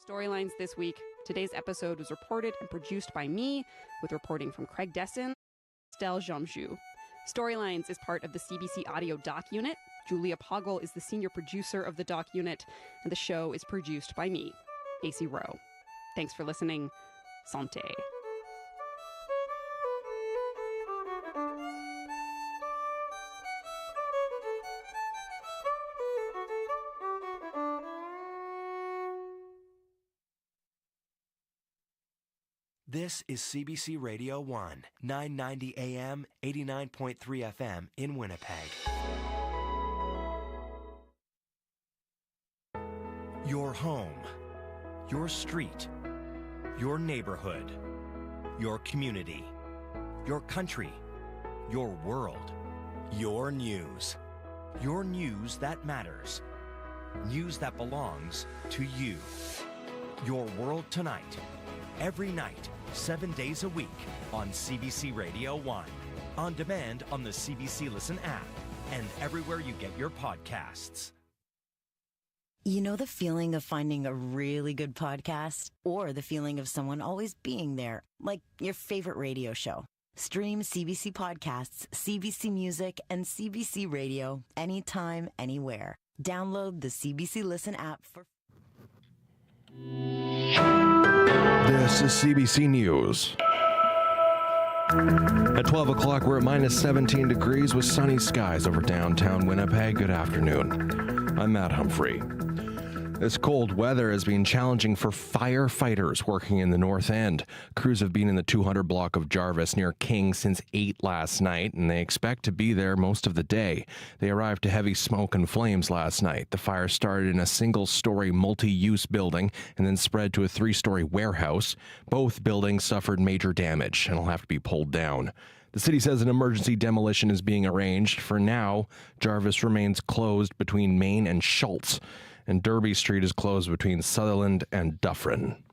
Storylines this week. Today's episode was reported and produced by me, with reporting from Craig Desson, Estelle Jamjou. Storylines is part of the CBC Audio Doc Unit. Julia Poggle is the senior producer of the Doc Unit, and the show is produced by me, AC Rowe. Thanks for listening. Santé. This is CBC Radio 1, 990 AM, 89.3 FM in Winnipeg. Your home, your street, your neighborhood, your community, your country, your world, your news that matters, news that belongs to you. Your World Tonight, every night, 7 days a week on CBC Radio 1. On demand on the CBC Listen app and everywhere you get your podcasts. You know the feeling of finding a really good podcast? Or the feeling of someone always being there, like your favorite radio show? Stream CBC Podcasts, CBC Music, and CBC Radio anytime, anywhere. Download the CBC Listen app for... This is CBC News. At 12 o'clock, we're at minus 17 degrees with sunny skies over downtown Winnipeg. Good afternoon. I'm Matt Humphrey. This cold weather has been challenging for firefighters working in the North End. Crews have been in the 200 block of Jarvis near King since 8 last night, and they expect to be there most of the day. They arrived to heavy smoke and flames last night. The fire started in a single-story multi-use building and then spread to a 3-story warehouse. Both buildings suffered major damage and will have to be pulled down. The city says an emergency demolition is being arranged. For now, Jarvis remains closed between Main and Schultz, and Derby Street is closed between Sutherland and Dufferin.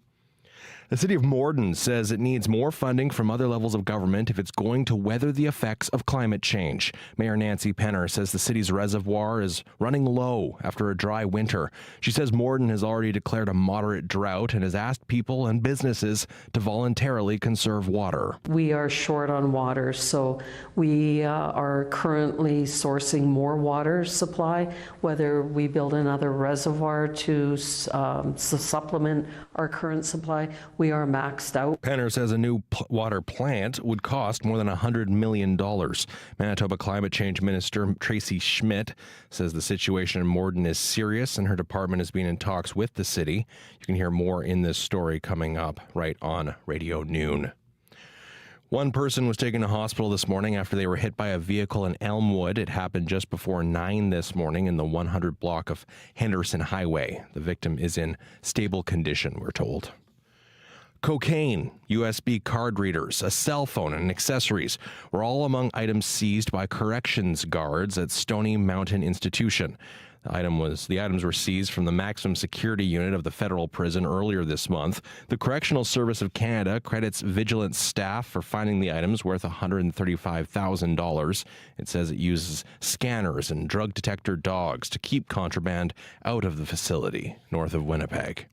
The city of Morden says it needs more funding from other levels of government if it's going to weather the effects of climate change. Mayor Nancy Penner says the city's reservoir is running low after a dry winter. She says Morden has already declared a moderate drought and has asked people and businesses to voluntarily conserve water. We are short on water, so we are currently sourcing more water supply, whether we build another reservoir to supplement our current supply. We are maxed out. Penner says a new water plant would cost more than $100 million. Manitoba Climate Change Minister Tracy Schmidt says the situation in Morden is serious and her department has been in talks with the city. You can hear more in this story coming up right on Radio Noon. One person was taken to hospital this morning after they were hit by a vehicle in Elmwood. It happened just before 9 this morning in the 100 block of Henderson Highway. The victim is in stable condition, we're told. Cocaine, USB card readers, a cell phone, and accessories were all among items seized by corrections guards at Stony Mountain Institution. The items were seized from the maximum security unit of the federal prison earlier this month. The Correctional Service of Canada credits vigilance staff for finding the items worth $135,000. It says it uses scanners and drug detector dogs to keep contraband out of the facility north of Winnipeg.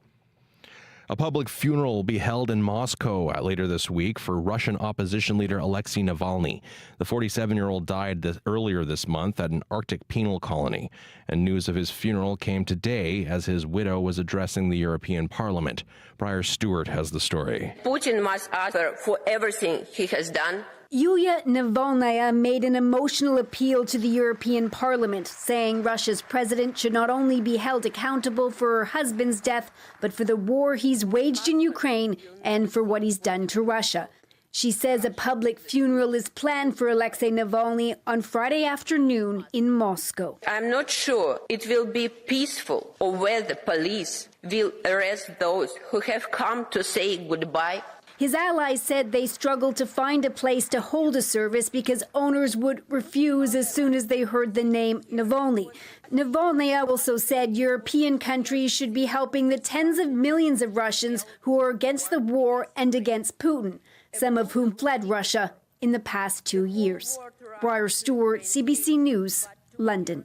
A public funeral will be held in Moscow later this week for Russian opposition leader Alexei Navalny. The 47-year-old died earlier this month at an Arctic penal colony, and news of his funeral came today as his widow was addressing the European Parliament. Briar Stewart has the story. Putin must answer for everything he has done. Yulia Navalnaya made an emotional appeal to the European Parliament, saying Russia's president should not only be held accountable for her husband's death, but for the war he's waged in Ukraine and for what he's done to Russia. She says a public funeral is planned for Alexei Navalny on Friday afternoon in Moscow. I'm not sure it will be peaceful or whether police will arrest those who have come to say goodbye. His allies said they struggled to find a place to hold a service because owners would refuse as soon as they heard the name Navalny. Navalnaya also said European countries should be helping the tens of millions of Russians who are against the war and against Putin, some of whom fled Russia in the past 2 years. Briar Stewart, CBC News, London.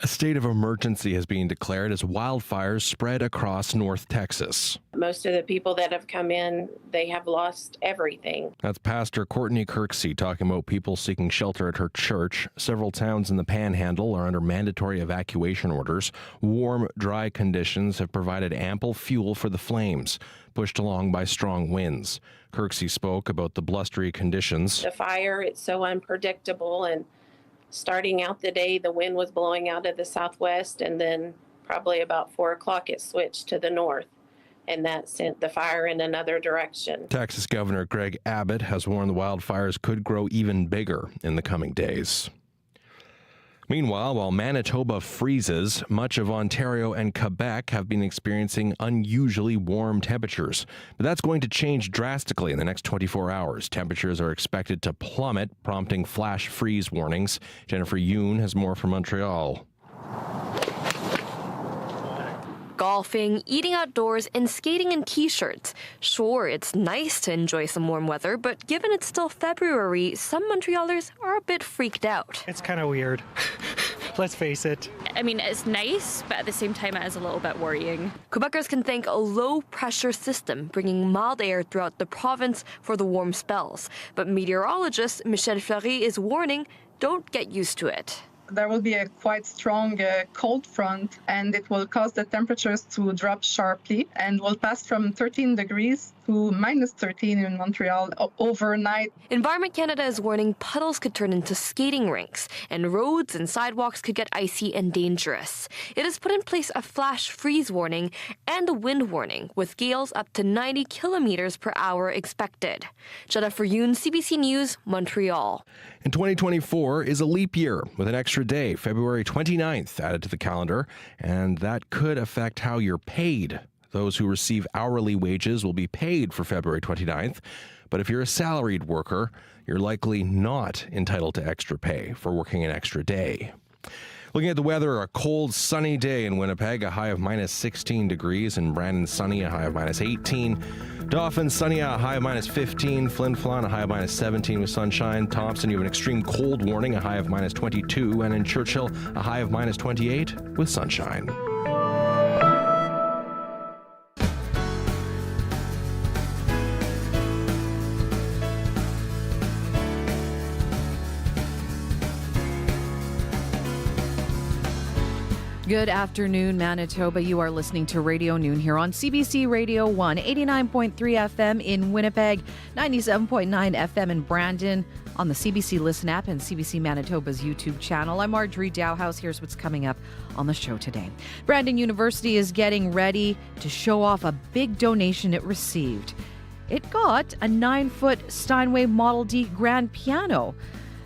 A state of emergency has been declared as wildfires spread across North Texas. Most of the people that have come in, they have lost everything. That's Pastor Courtney Kirksey talking about people seeking shelter at her church. Several towns in the Panhandle are under mandatory evacuation orders. Warm, dry conditions have provided ample fuel for the flames, pushed along by strong winds. Kirksey spoke about the blustery conditions. The fire, it's so unpredictable, and starting out the day, the wind was blowing out of the southwest, and then probably about 4 o'clock it switched to the north, and that sent the fire in another direction. Texas Governor Greg Abbott has warned the wildfires could grow even bigger in the coming days. Meanwhile, while Manitoba freezes, much of Ontario and Quebec have been experiencing unusually warm temperatures. But that's going to change drastically in the next 24 hours. Temperatures are expected to plummet, prompting flash freeze warnings. Jennifer Yoon has more from Montreal. Golfing, eating outdoors, and skating in t-shirts. Sure, it's nice to enjoy some warm weather, but given it's still February, some Montrealers are a bit freaked out. It's kind of weird. Let's face it. I mean, it's nice, but at the same time, it is a little bit worrying. Quebecers can thank a low-pressure system bringing mild air throughout the province for the warm spells. But meteorologist Michel Fleury is warning, don't get used to it. There will be a quite strong cold front, and it will cause the temperatures to drop sharply and will pass from 13 degrees to minus 13 in Montreal overnight. Environment Canada is warning puddles could turn into skating rinks, and roads and sidewalks could get icy and dangerous. It has put in place a flash freeze warning and a wind warning, with gales up to 90 kilometers per hour expected. Jennifer Yoon, CBC News, Montreal. And 2024 is a leap year with an extra day, February 29th, added to the calendar, and that could affect how you're paid. Those who receive hourly wages will be paid for February 29th, but if you're a salaried worker, you're likely not entitled to extra pay for working an extra day. Looking at the weather, a cold, sunny day in Winnipeg, a high of minus 16 degrees. In Brandon, sunny, a high of minus 18. Dauphin, sunny, a high of minus 15. Flin Flon, a high of minus 17 with sunshine. Thompson, you have an extreme cold warning, a high of minus 22. And in Churchill, a high of minus 28 with sunshine. Good afternoon, Manitoba. You are listening to Radio Noon here on CBC Radio 1, 89.3 FM in Winnipeg, 97.9 FM in Brandon, on the CBC Listen app and CBC Manitoba's YouTube channel. I'm Marjorie Dowhouse. Here's what's coming up on the show today. Brandon University is getting ready to show off a big donation it received. It got a 9-foot Steinway Model D grand piano.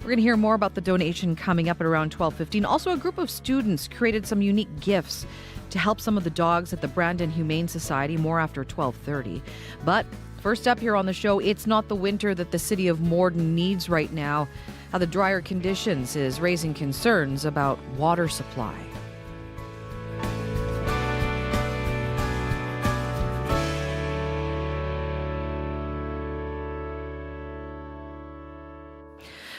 We're going to hear more about the donation coming up at around 12:15. Also, a group of students created some unique gifts to help some of the dogs at the Brandon Humane Society, more after 12:30. But first up here on the show, it's not the winter that the city of Morden needs right now. How the drier conditions is raising concerns about water supply.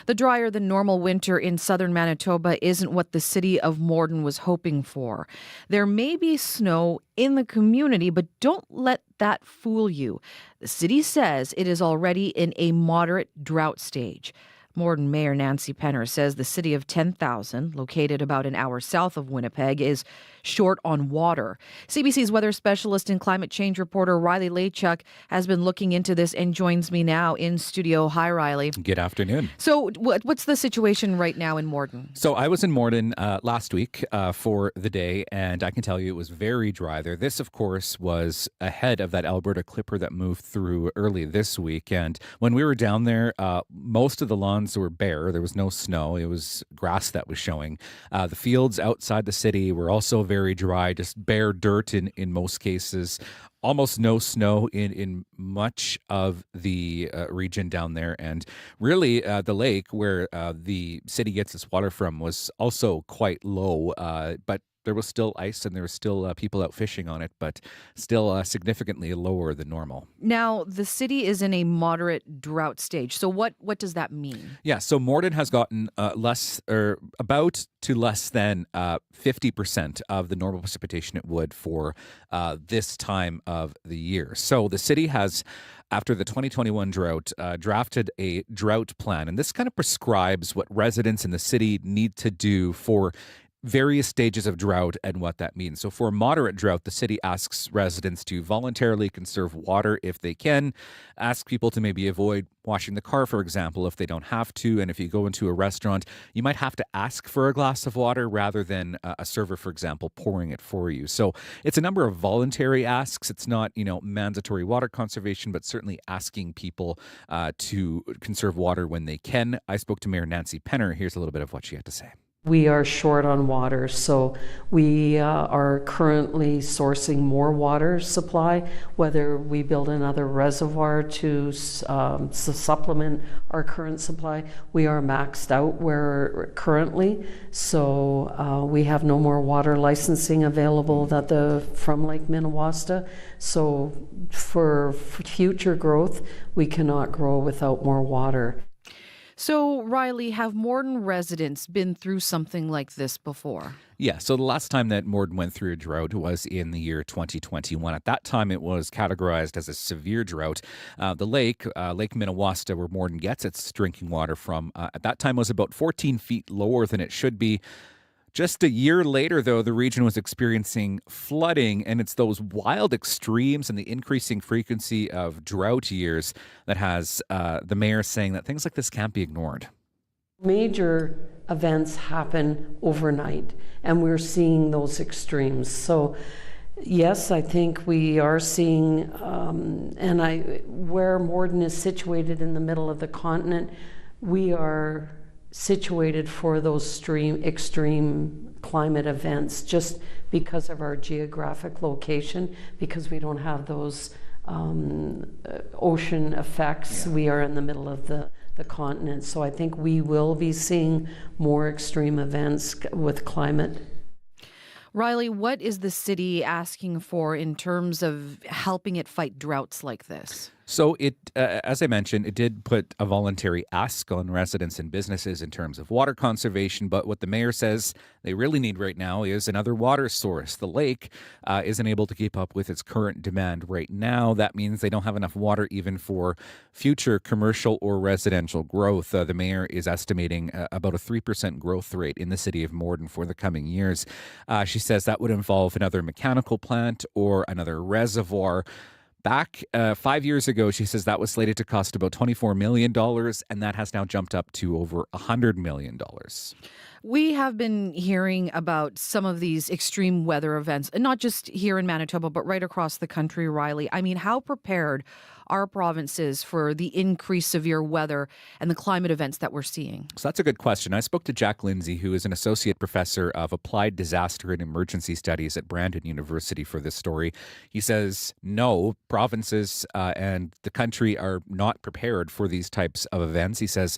The drier than normal winter in southern Manitoba isn't what the city of Morden was hoping for. There may be snow in the community, but don't let that fool you. The city says it is already in a moderate drought stage. Morden Mayor Nancy Penner says the city of 10,000, located about an hour south of Winnipeg, is short on water. CBC's weather specialist and climate change reporter Riley Lachuk has been looking into this and joins me now in studio. Hi, Riley. Good afternoon. So what's the situation right now in Morden? So I was in Morden last week for the day, and I can tell you it was very dry there. This, of course, was ahead of that Alberta Clipper that moved through early this week. And when we were down there, most of the lawns were bare. There was no snow. It was grass that was showing. The fields outside the city were also very dry, just bare dirt in most cases. Almost no snow in much of the region down there. And really, the lake where the city gets its water from was also quite low. But there was still ice and there was still people out fishing on it, but still significantly lower than normal. Now, the city is in a moderate drought stage. So what does that mean? Yeah, so Morden has gotten less than 50% of the normal precipitation it would for this time of the year. So the city has, after the 2021 drought, drafted a drought plan. And this kind of prescribes what residents in the city need to do for various stages of drought and what that means. So for a moderate drought, the city asks residents to voluntarily conserve water if they can, ask people to maybe avoid washing the car, for example, if they don't have to. And if you go into a restaurant, you might have to ask for a glass of water rather than a server, for example, pouring it for you. So it's a number of voluntary asks. It's not, mandatory water conservation, but certainly asking people to conserve water when they can. I spoke to Mayor Nancy Penner. Here's a little bit of what she had to say. We are short on water, so we are currently sourcing more water supply, whether we build another reservoir to supplement our current supply. We are maxed out where currently, so we have no more water licensing available from Lake Minnewaska. So for future growth, we cannot grow without more water. So, Riley, have Morden residents been through something like this before? Yeah, so the last time that Morden went through a drought was in the year 2021. At that time, it was categorized as a severe drought. The Lake Minnewaska, where Morden gets its drinking water from, at that time was about 14 feet lower than it should be. Just a year later, though, the region was experiencing flooding, and it's those wild extremes and the increasing frequency of drought years that has the mayor saying that things like this can't be ignored. Major events happen overnight, and we're seeing those extremes. So, yes, I think we are seeing, where Morden is situated in the middle of the continent, we are situated for those extreme climate events just because of our geographic location, because we don't have those ocean effects. Yeah. We are in the middle of the continent. So I think we will be seeing more extreme events with climate. Riley, what is the city asking for in terms of helping it fight droughts like this? So it, as I mentioned, it did put a voluntary ask on residents and businesses in terms of water conservation. But what the mayor says they really need right now is another water source. The lake isn't able to keep up with its current demand right now. That means they don't have enough water even for future commercial or residential growth. The mayor is estimating about a 3% growth rate in the city of Morden for the coming years. She says that would involve another mechanical plant or another reservoir. Back 5 years ago, she says that was slated to cost about $24 million, and that has now jumped up to over $100 million. We have been hearing about some of these extreme weather events, and not just here in Manitoba, but right across the country, Riley. I mean, how prepared are provinces for the increased severe weather and the climate events that we're seeing? So that's a good question. I spoke to Jack Lindsay, who is an associate professor of applied disaster and emergency studies at Brandon University, for this story. He says, no, provinces and the country are not prepared for these types of events. He says,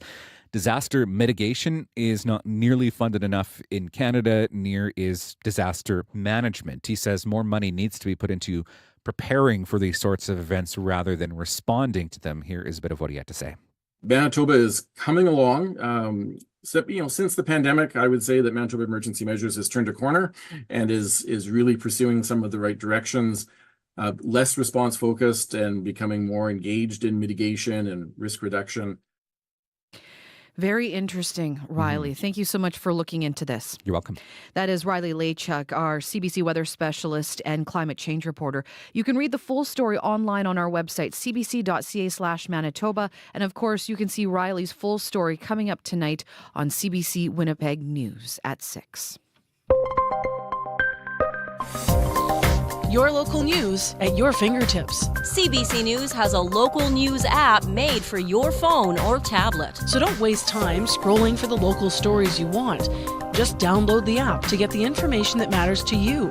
disaster mitigation is not nearly funded enough in Canada, near is disaster management. He says more money needs to be put into preparing for these sorts of events rather than responding to them. Here is a bit of what he had to say. Manitoba is coming along. Since the pandemic, I would say that Manitoba Emergency Measures has turned a corner and is really pursuing some of the right directions, less response focused and becoming more engaged in mitigation and risk reduction. Very interesting, Riley. Mm-hmm. Thank you so much for looking into this. You're welcome. That is Riley Lachuk, our CBC weather specialist and climate change reporter. You can read the full story online on our website, cbc.ca/Manitoba. And of course, you can see Riley's full story coming up tonight on CBC Winnipeg News at 6. Your local news at your fingertips. CBC News has a local news app made for your phone or tablet. So don't waste time scrolling for the local stories you want. Just download the app to get the information that matters to you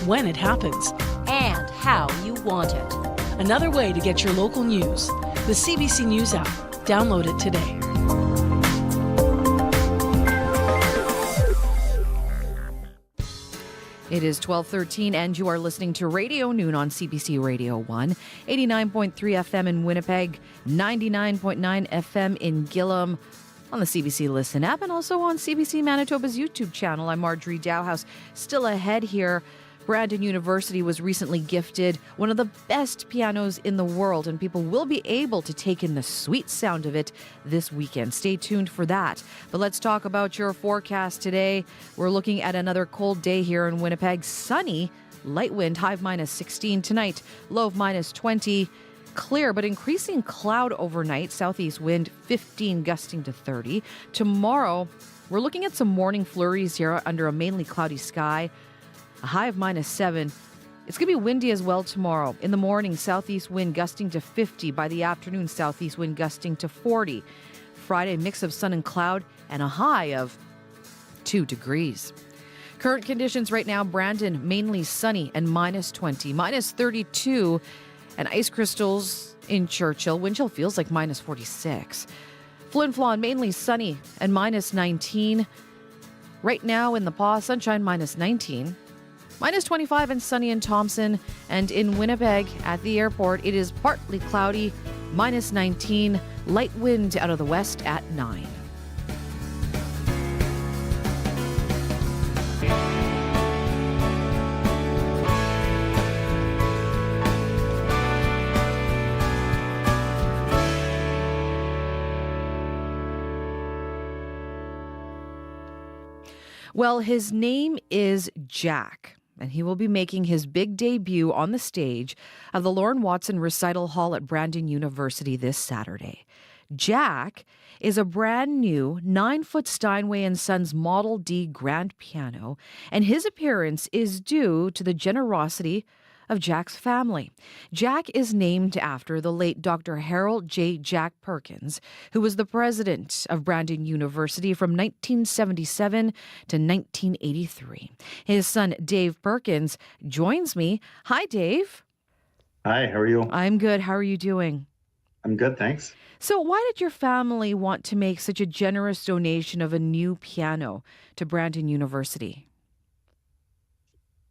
when it happens. And how you want it. Another way to get your local news. The CBC News app. Download it today. It is 12:13, and you are listening to Radio Noon on CBC Radio 1, 89.3 FM in Winnipeg, 99.9 FM in Gillam, on the CBC Listen app, and also on CBC Manitoba's YouTube channel. I'm Marjorie Dowhouse. Still ahead here, Brandon University was recently gifted one of the best pianos in the world, and people will be able to take in the sweet sound of it this weekend. Stay tuned for that. But let's talk about your forecast today. We're looking at another cold day here in Winnipeg. Sunny, light wind, high of -16 tonight, low of -20. Clear but increasing cloud overnight, southeast wind 15 gusting to 30. Tomorrow, we're looking at some morning flurries here under a mainly cloudy sky. A high of -7. It's going to be windy as well tomorrow. In the morning, southeast wind gusting to 50. By the afternoon, southeast wind gusting to 40. Friday, mix of sun and cloud and a high of 2 degrees. Current conditions right now, Brandon, mainly sunny and -20. -32 and ice crystals in Churchill. Wind chill feels like -46. Flin Flon, mainly sunny and -19. Right now in the Paw, sunshine -19. -25 and sunny in Thompson, and in Winnipeg at the airport, it is partly cloudy, -19, light wind out of the west at 9. Well, his name is Jack, and he will be making his big debut on the stage of the Lauren Watson Recital Hall at Brandon University this Saturday. Jack is a brand new 9-foot Steinway & Sons Model D grand piano, and his appearance is due to the generosity of Jack's family. Jack is named after the late Dr. Harold J. Jack Perkins, who was the president of Brandon University from 1977 to 1983. His son, Dave Perkins, joins me. Hi, Dave. Hi, how are you? I'm good. How are you doing? I'm good, thanks. So why did your family want to make such a generous donation of a new piano to Brandon University?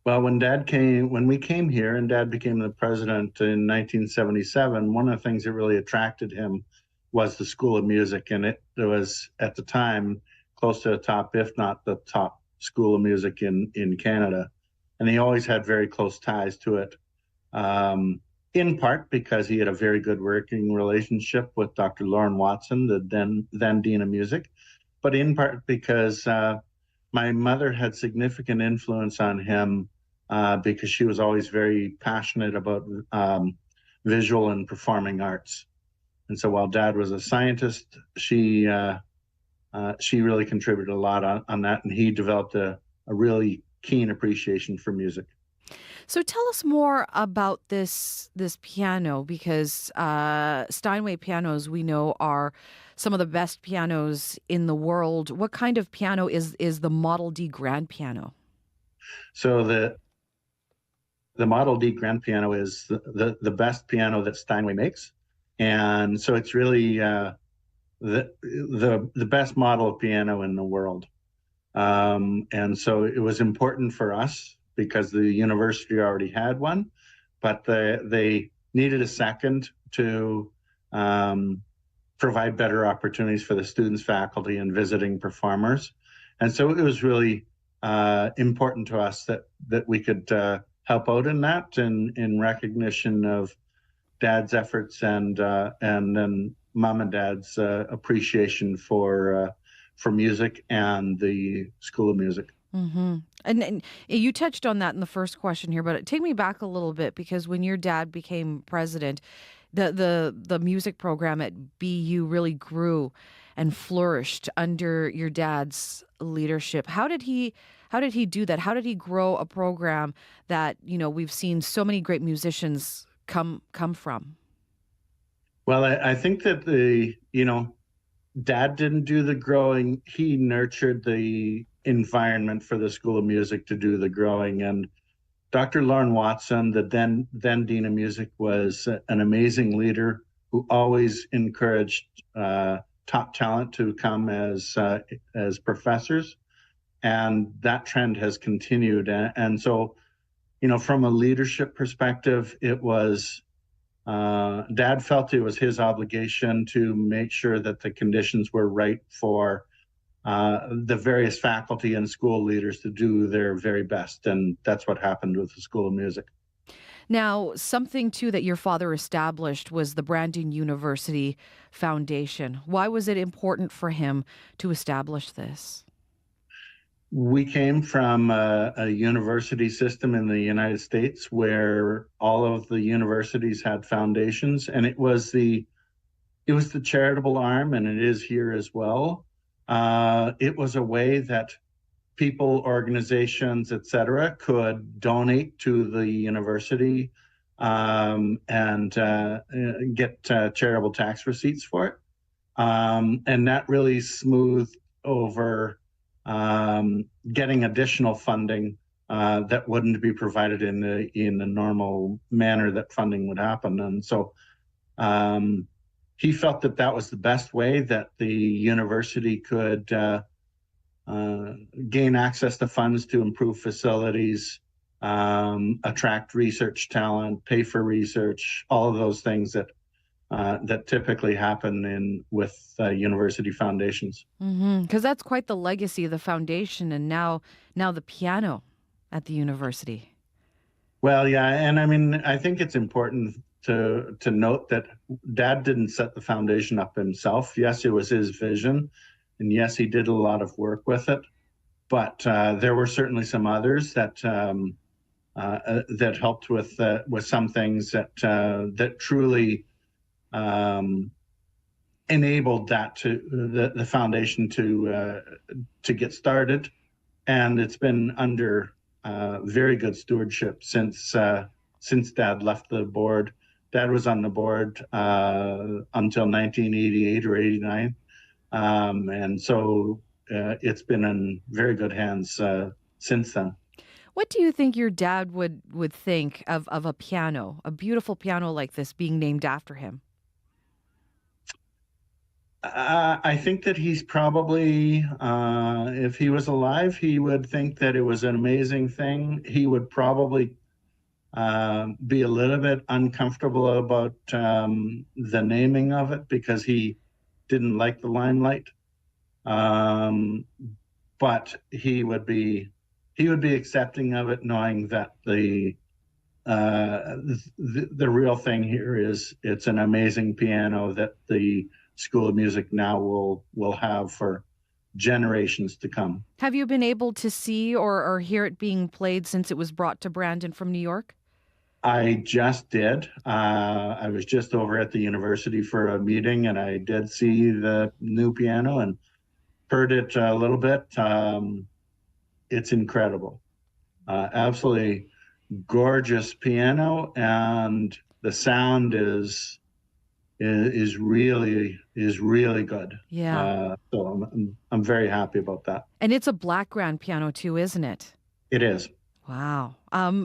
Well, when we came here and Dad became the president in 1977, one of the things that really attracted him was the School of Music. And it was, at the time, close to the top, if not the top School of Music in Canada. And he always had very close ties to it, in part because he had a very good working relationship with Dr. Lauren Watson, the then Dean of Music, but in part because my mother had significant influence on him because she was always very passionate about visual and performing arts. And so while Dad was a scientist, she really contributed a lot on that, and he developed a really keen appreciation for music. So tell us more about this piano, because Steinway pianos, we know, are some of the best pianos in the world. What kind of piano is the Model D grand piano? So the Model D grand piano is the best piano that Steinway makes, and so it's really the best model of piano in the world. And so it was important for us because the university already had one, but they needed a second to provide better opportunities for the students, faculty, and visiting performers. And so it was really important to us that we could help out in that, in recognition of Dad's efforts and then Mom and Dad's appreciation for music and the School of Music. Mm-hmm. And you touched on that in the first question here, but take me back a little bit, because when your dad became president, the music program at BU really grew and flourished under your dad's leadership. How did he do that? How did he grow a program that, we've seen so many great musicians come from? Well, I think that Dad didn't do the growing. He nurtured the environment for the School of Music to do the growing. And Dr. Lauren Watson, the then Dean of Music, was an amazing leader who always encouraged top talent to come as professors. And that trend has continued. And so, from a leadership perspective, it was Dad felt it was his obligation to make sure that the conditions were right for the various faculty and school leaders to do their very best. And that's what happened with the School of Music. Now, something too that your father established was the Brandon University Foundation. Why was it important for him to establish this? We came from a university system in the United States where all of the universities had foundations, and it was the charitable arm, and it is here as well. It was a way that people, organizations, etc., could donate to the university and get charitable tax receipts for it. And that really smoothed over getting additional funding that wouldn't be provided in the normal manner that funding would happen. And so he felt that was the best way that the university could gain access to funds to improve facilities, attract research talent, pay for research, all of those things that typically happen with university foundations. Because that's quite the legacy of the foundation, and now the piano at the university. Well, yeah, and I mean, I think it's important to note that Dad didn't set the foundation up himself. Yes, it was his vision, and yes, he did a lot of work with it. But there were certainly some others that helped with some things that truly enabled the foundation to get started, and it's been under very good stewardship since Dad left the board. Dad was on the board until 1988 or 89, and so it's been in very good hands since then. What do you think your dad would think of a piano, a beautiful piano like this, being named after him? I think that he's probably, if he was alive, he would think that it was an amazing thing. He would probably be a little bit uncomfortable about the naming of it because he didn't like the limelight. But he would be accepting of it, knowing that the real thing here is it's an amazing piano that the School of Music now will have for generations to come. Have you been able to see or hear it being played since it was brought to Brandon from New York? I just did. I was just over at the university for a meeting, and I did see the new piano and heard it a little bit. It's incredible. Absolutely gorgeous piano, and the sound is really good. Yeah. So I'm very happy about that. And it's a black grand piano too, isn't it? It is. Wow.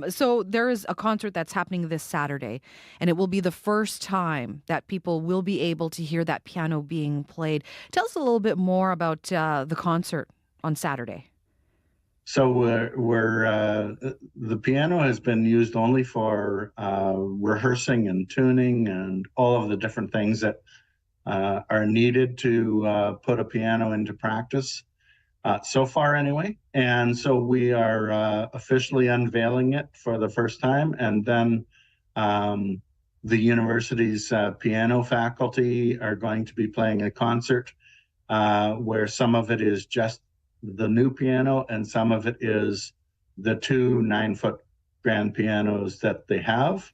So there is a concert that's happening this Saturday, and it will be the first time that people will be able to hear that piano being played. Tell us a little bit more about the concert on Saturday. So the piano has been used only for rehearsing and tuning and all of the different things that are needed to put a piano into practice. So far anyway. And so we are officially unveiling it for the first time. And then the university's piano faculty are going to be playing a concert where some of it is just the new piano and some of it is the two 9-foot grand pianos that they have.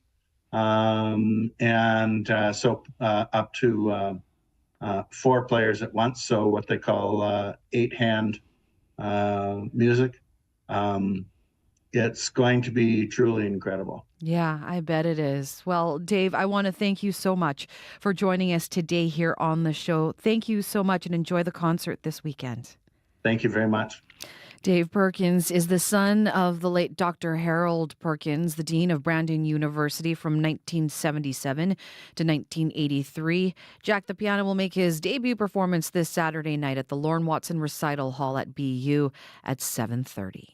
So up to 4 players at once, so what they call 8-hand music. It's going to be truly incredible. Yeah, I bet it is. Well, Dave, I want to thank you so much for joining us today here on the show. Thank you so much, and enjoy the concert this weekend. Thank you very much. Dave Perkins is the son of the late Dr. Harold Perkins, the dean of Brandon University from 1977 to 1983. Jack the Piano will make his debut performance this Saturday night at the Lorne Watson Recital Hall at BU at 7:30.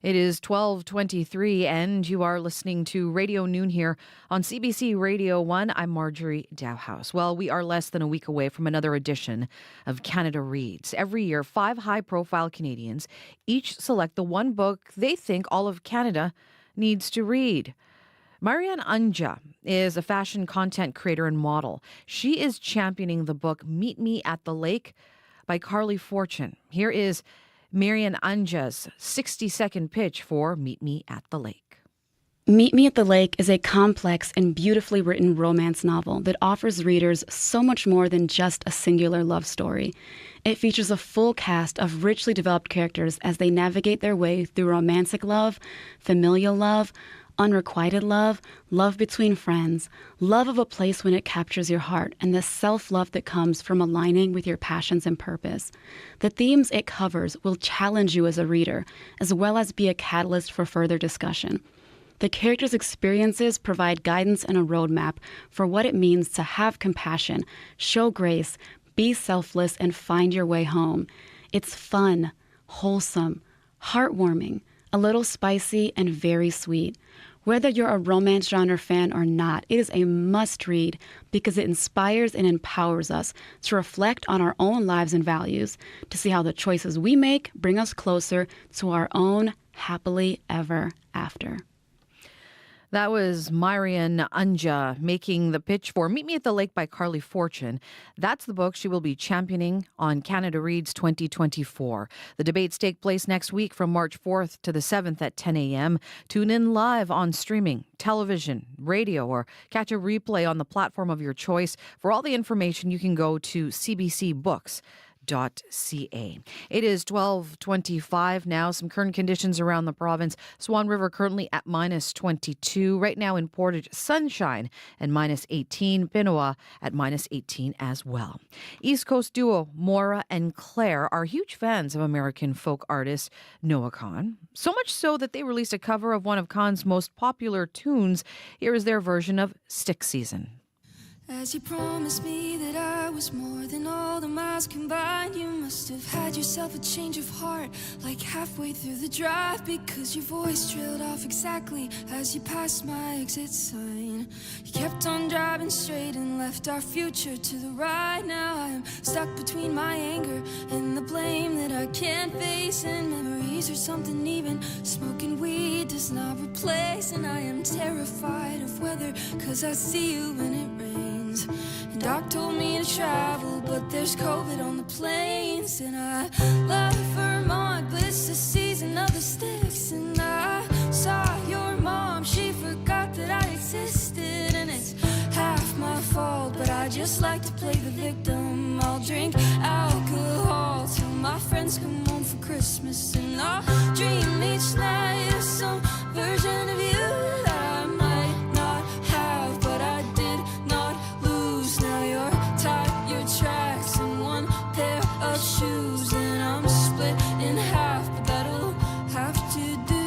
It is 12:23 and you are listening to Radio Noon here on CBC Radio 1. I'm Marjorie Dowhouse. Well, we are less than a week away from another edition of Canada Reads. Every year, 5 high-profile Canadians each select the one book they think all of Canada needs to read. Marianne Anja is a fashion content creator and model. She is championing the book Meet Me at the Lake by Carly Fortune. Here is Marianne Anja's 60-second pitch for Meet Me at the Lake. Meet Me at the Lake is a complex and beautifully written romance novel that offers readers so much more than just a singular love story. It features a full cast of richly developed characters as they navigate their way through romantic love, familial love, unrequited love, love between friends, love of a place when it captures your heart, and the self-love that comes from aligning with your passions and purpose. The themes it covers will challenge you as a reader, as well as be a catalyst for further discussion. The characters' experiences provide guidance and a roadmap for what it means to have compassion, show grace, be selfless, and find your way home. It's fun, wholesome, heartwarming, a little spicy, and very sweet. Whether you're a romance genre fan or not, it is a must-read because it inspires and empowers us to reflect on our own lives and values, to see how the choices we make bring us closer to our own happily ever after. That was Marianne Anja making the pitch for Meet Me at the Lake by Carly Fortune. That's the book she will be championing on Canada Reads 2024. The debates take place next week from March 4th to the 7th at 10 a.m. Tune in live on streaming, television, radio, or catch a replay on the platform of your choice. For all the information, you can go to cbcbooks.ca. It is 12:25 now. Some current conditions around the province. Swan River currently at -22. Right now in Portage, sunshine and -18. Pinawa at -18 as well. East Coast duo Maura and Claire are huge fans of American folk artist Noah Kahan. So much so that they released a cover of one of Kahan's most popular tunes. Here is their version of Stick Season. As you promised me that I was more than all the miles combined, you must have had yourself a change of heart like halfway through the drive, because your voice trailed off exactly as you passed my exit sign. You kept on driving straight and left our future to the right. Now I am stuck between my anger and the blame that I can't face, and memories are something even smoking weed does not replace. And I am terrified of weather, cause I see you when it rains. And Doc told me to travel, but there's COVID on the planes. And I love Vermont, but it's the season of the sticks. And I saw your mom, she forgot that I existed. And it's half my fault, but I just like to play the victim. I'll drink alcohol till my friends come home for Christmas. And I'll dream each night of some version of you that I might not have, but I did not lose. Now you're tied your tracks in one pair of shoes, and I'm split in half, but that'll have to do.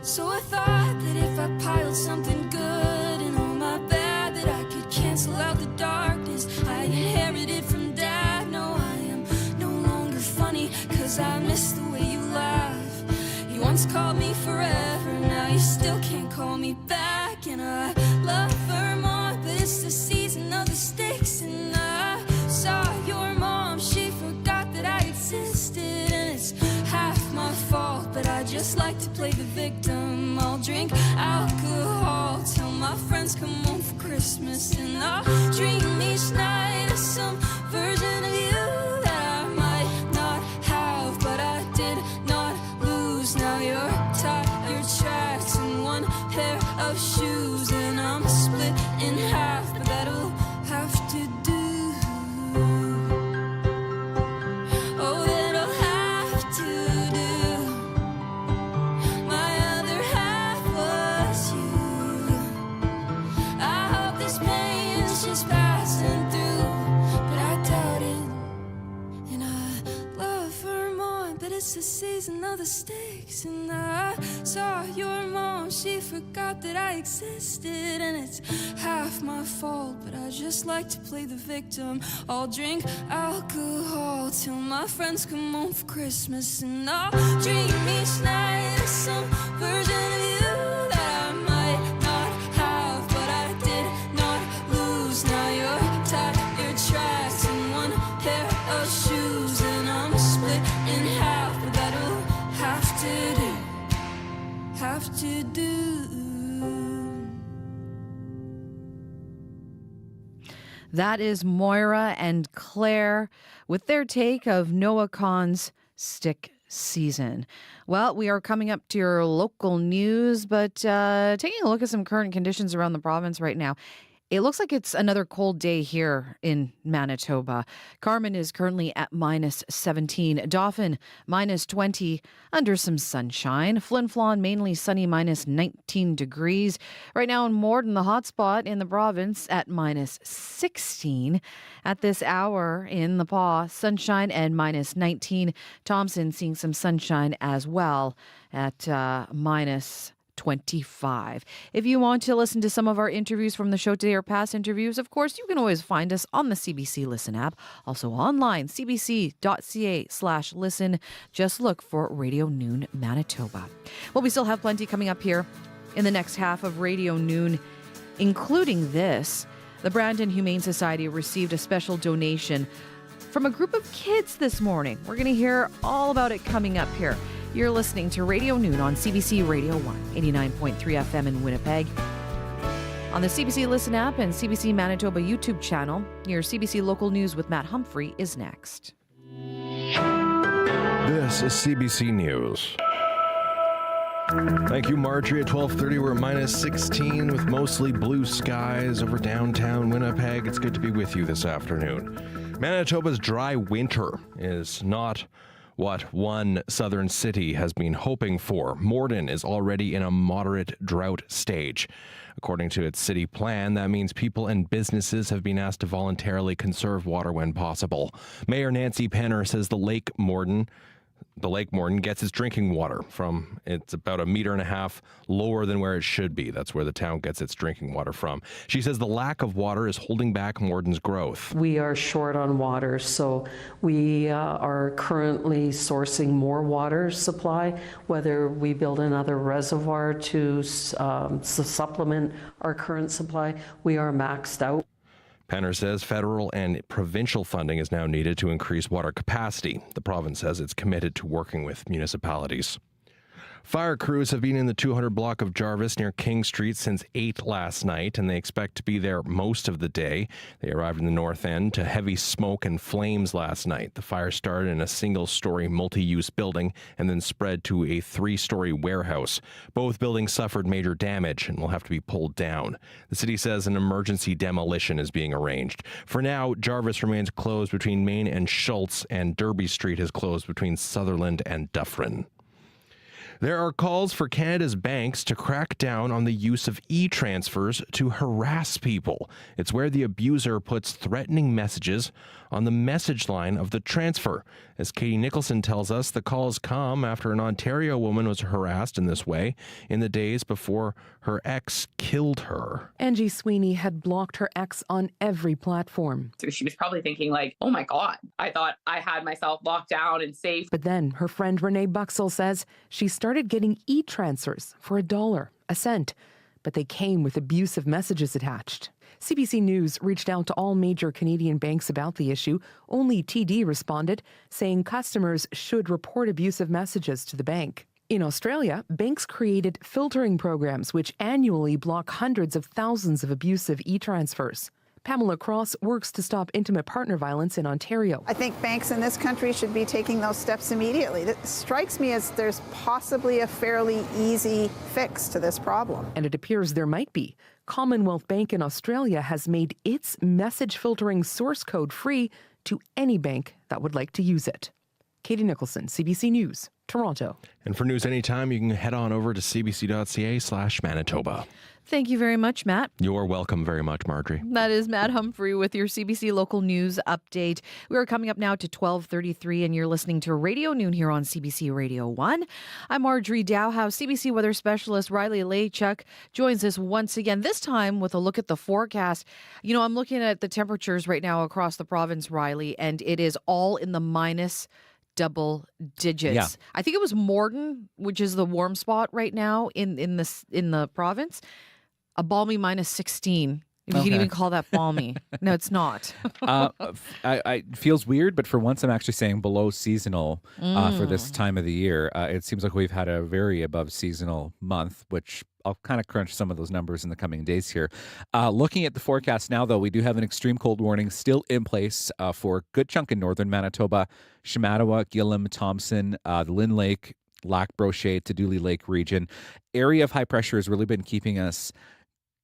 So I thought that if I piled something good and all my bad, that I could cancel out the darkness I inherited from Dad. No, I am no longer funny, cause I miss the way you laugh. You once called me forever, now you still can't call me back. And I love Vermont, but it's the season of the sticks. And I saw your mom, she forgot that I existed. And it's half my fault, but I just like to play the victim. I'll drink alcohol till my friends come home for Christmas. And I'll dream each night of some version of you that I might not have, but I did not lose. Now you're tied your tracks in one pair of shoes, and I'm split in half, but that'll have to do. Oh, that'll have to do. My other half was you. mistakes. And I saw your mom, she forgot that I existed. And it's half my fault, but I just like to play the victim. I'll drink alcohol till my friends come home for Christmas. And I'll dream each night of some version of you that I might not have, but I did not lose. Now you're tied your tracks in one pair of shoes, and I'm split in half, but that'll have to do. That is Moira and Claire with their take of Noah Kahan's Stick Season. Well, we are coming up to your local news, but taking a look at some current conditions around the province right now. It looks like it's another cold day here in Manitoba. Carmen is currently at -17. Dauphin, -20, under some sunshine. Flin Flon, mainly sunny, -19 degrees. Right now in Morden, the hot spot in the province, at -16. At this hour in the Paw, sunshine and -19. Thompson seeing some sunshine as well at -25. If you want to listen to some of our interviews from the show today or past interviews, of course, you can always find us on the CBC Listen app. Also online, cbc.ca/listen. Just look for Radio Noon Manitoba. Well, we still have plenty coming up here in the next half of Radio Noon, including this. The Brandon Humane Society received a special donation from a group of kids this morning. We're going to hear all about it coming up here. You're listening to Radio Noon on CBC Radio 1, 89.3 FM in Winnipeg. On the CBC Listen app and CBC Manitoba YouTube channel, your CBC Local News with Matt Humphrey is next. This is CBC News. Thank you, Marjorie. At 12:30, we're at -16 with mostly blue skies over downtown Winnipeg. It's good to be with you this afternoon. Manitoba's dry winter is not what one southern city has been hoping for. Morden is already in a moderate drought stage. According to its city plan, that means people and businesses have been asked to voluntarily conserve water when possible. Mayor Nancy Penner says the Lake Morden gets its drinking water from, it's about 1.5 meters lower than where it should be. That's where the town gets its drinking water from. She says the lack of water is holding back Morden's growth. We are short on water, so we are currently sourcing more water supply, whether we build another reservoir to supplement our current supply. We are maxed out. Penner says federal and provincial funding is now needed to increase water capacity. The province says it's committed to working with municipalities. Fire crews have been in the 200 block of Jarvis near King Street since 8 last night, and they expect to be there most of the day. They arrived in the north end to heavy smoke and flames last night. The fire started in a single-story multi-use building and then spread to a 3-story warehouse. Both buildings suffered major damage and will have to be pulled down. The city says an emergency demolition is being arranged. For now, Jarvis remains closed between Main and Schultz, and Derby Street is closed between Sutherland and Dufferin. There are calls for Canada's banks to crack down on the use of e-transfers to harass people. It's where the abuser puts threatening messages on the message line of the transfer. As Katie Nicholson tells us, the calls come after an Ontario woman was harassed in this way in the days before her ex killed her. Angie Sweeney had blocked her ex on every platform. So she was probably thinking like, oh my God, I thought I had myself locked down and safe. But then her friend Renee Buxell says she started getting e-transfers for $1, a cent, but they came with abusive messages attached. CBC News reached out to all major Canadian banks about the issue. Only TD responded, saying customers should report abusive messages to the bank. In Australia, banks created filtering programs which annually block hundreds of thousands of abusive e-transfers. Pamela Cross works to stop intimate partner violence in Ontario. I think banks in this country should be taking those steps immediately. It strikes me as there's possibly a fairly easy fix to this problem. And it appears there might be. Commonwealth Bank in Australia has made its message filtering source code free to any bank that would like to use it. Katie Nicholson, CBC News, Toronto. Toronto. And for news anytime, you can head on over to cbc.ca/Manitoba. Thank you very much, Matt. You're welcome very much, Marjorie. That is Matt Humphrey with your CBC Local News Update. We are coming up now to 12:33, and you're listening to Radio Noon here on CBC Radio 1. I'm Marjorie Dowhouse. CBC weather specialist Riley Laychuk joins us once again, this time with a look at the forecast. You know, I'm looking at the temperatures right now across the province, Riley, and it is all in the minus double digits. Yeah. I think it was Morden, which is the warm spot right now in the province. A balmy minus 16. If you can even call that balmy. No, it's not. I feels weird, but for once I'm actually saying below seasonal for this time of the year. It seems like we've had a very above seasonal month, which I'll kind of crunch some of those numbers in the coming days here. Looking at the forecast now, though, we do have an extreme cold warning still in place for a good chunk in northern Manitoba, Shamattawa, Gillam, Thompson, the Lynn Lake, Lac Brochet to Dooley Lake region. Area of high pressure has really been keeping us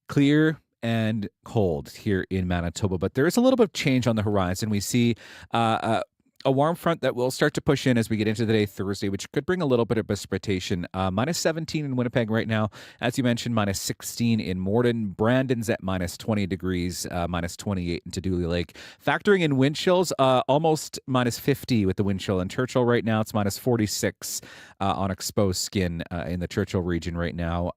clear and cold here in Manitoba, but there is a little bit of change on the horizon. We see a warm front that will start to push in as we get into the day Thursday, which could bring a little bit of precipitation. Minus 17 in Winnipeg right now. As you mentioned, minus 16 in Morden. Brandon's at minus 20 degrees, minus 28 into Dooley Lake. Factoring in wind chills, almost minus 50 with the wind chill in Churchill right now. It's minus 46 on exposed skin in the Churchill region right now.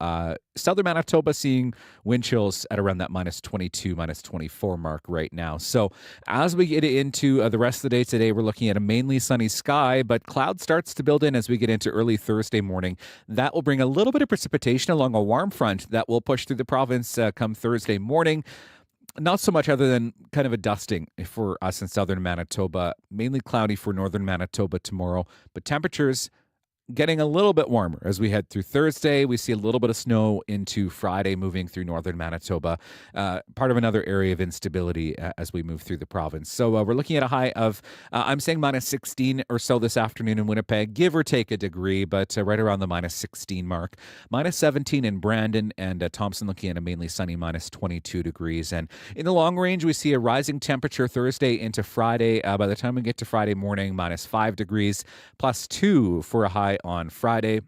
Southern Manitoba seeing wind chills at around that minus 22, minus 24 mark right now. So as we get into the rest of the day today, we're looking at a mainly sunny sky, but cloud starts to build in as we get into early Thursday morning. That will bring a little bit of precipitation along a warm front that will push through the province come Thursday morning. Not so much other than kind of a dusting for us in southern Manitoba. Mainly cloudy for northern Manitoba tomorrow, but temperatures getting a little bit warmer as we head through Thursday. We see a little bit of snow into Friday moving through northern Manitoba, part of another area of instability as we move through the province. So we're looking at a high of, I'm saying minus 16 or so this afternoon in Winnipeg, give or take a degree, but right around the minus 16 mark. Minus 17 in Brandon, and Thompson looking at a mainly sunny minus 22 degrees. And in the long range, we see a rising temperature Thursday into Friday. By the time we get to Friday morning, minus 5 degrees, plus 2 for a high on Friday.